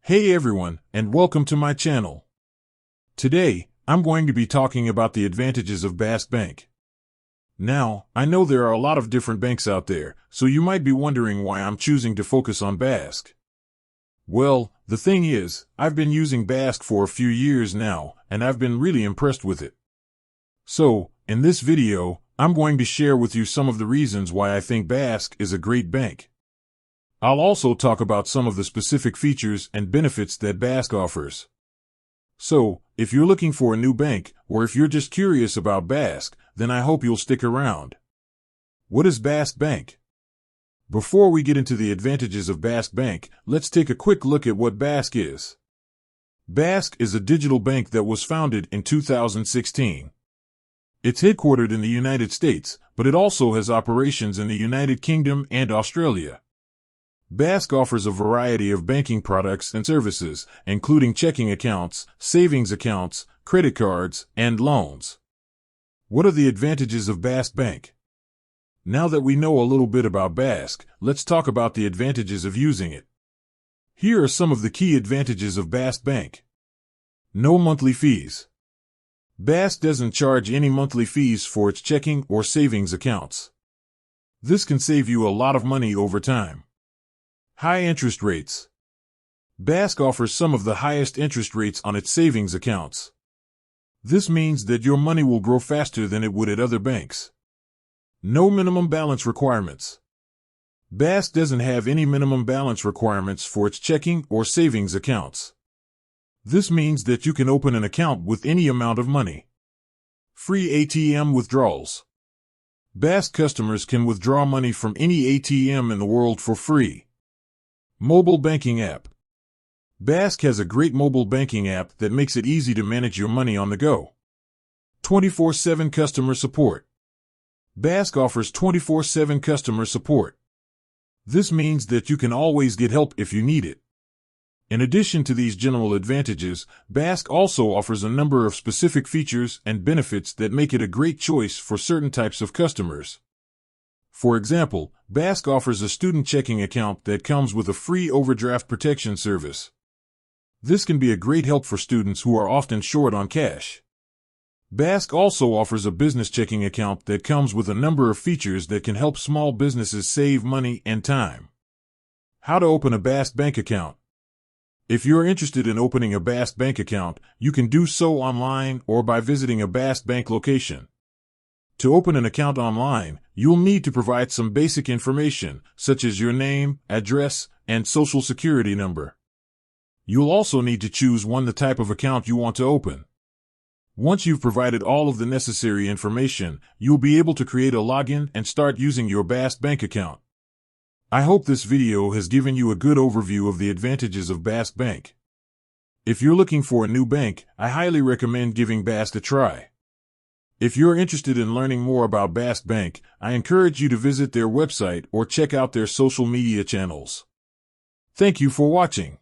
Hey everyone, and welcome to my channel. Today, I'm going to be talking about the advantages of Bask Bank. Now, I know there are a lot of different banks out there, so you might be wondering why I'm choosing to focus on Bask. Well, the thing is, I've been using Bask for a few years now, and I've been really impressed with it. So, in this video, I'm going to share with you some of the reasons why I think Bask is a great bank. I'll also talk about some of the specific features and benefits that Bask offers. So, if you're looking for a new bank, or if you're just curious about Bask, then I hope you'll stick around. What is Bask Bank? Before we get into the advantages of Bask Bank, let's take a quick look at what Bask is. Bask is a digital bank that was founded in 2016. It's headquartered in the United States, but it also has operations in the United Kingdom and Australia. Bask offers a variety of banking products and services, including checking accounts, savings accounts, credit cards, and loans. What are the advantages of Bask Bank? Now that we know a little bit about Bask, let's talk about the advantages of using it. Here are some of the key advantages of Bask Bank. No monthly fees. Bask doesn't charge any monthly fees for its checking or savings accounts. This can save you a lot of money over time. High interest rates. Bask offers some of the highest interest rates on its savings accounts. This means that your money will grow faster than it would at other banks. No minimum balance requirements. Bask doesn't have any minimum balance requirements for its checking or savings accounts. This means that you can open an account with any amount of money. Free ATM withdrawals. Bask customers can withdraw money from any ATM in the world for free. Mobile banking app. Bask has a great mobile banking app that makes it easy to manage your money on the go. 24/7 customer support. Bask offers 24/7 customer support. This means that you can always get help if you need it. In addition to these general advantages, Bask also offers a number of specific features and benefits that make it a great choice for certain types of customers. For example, Bask offers a student checking account that comes with a free overdraft protection service. This can be a great help for students who are often short on cash. Bask also offers a business checking account that comes with a number of features that can help small businesses save money and time. How to open a Bask Bank account. If you're interested in opening a Bask Bank account, you can do so online or by visiting a Bask Bank location. To open an account online, you'll need to provide some basic information, such as your name, address, and social security number. You'll also need to choose the type of account you want to open. Once you've provided all of the necessary information, you'll be able to create a login and start using your Bask Bank account. I hope this video has given you a good overview of the advantages of Bask Bank. If you're looking for a new bank, I highly recommend giving Bask a try. If you're interested in learning more about Bask Bank, I encourage you to visit their website or check out their social media channels. Thank you for watching.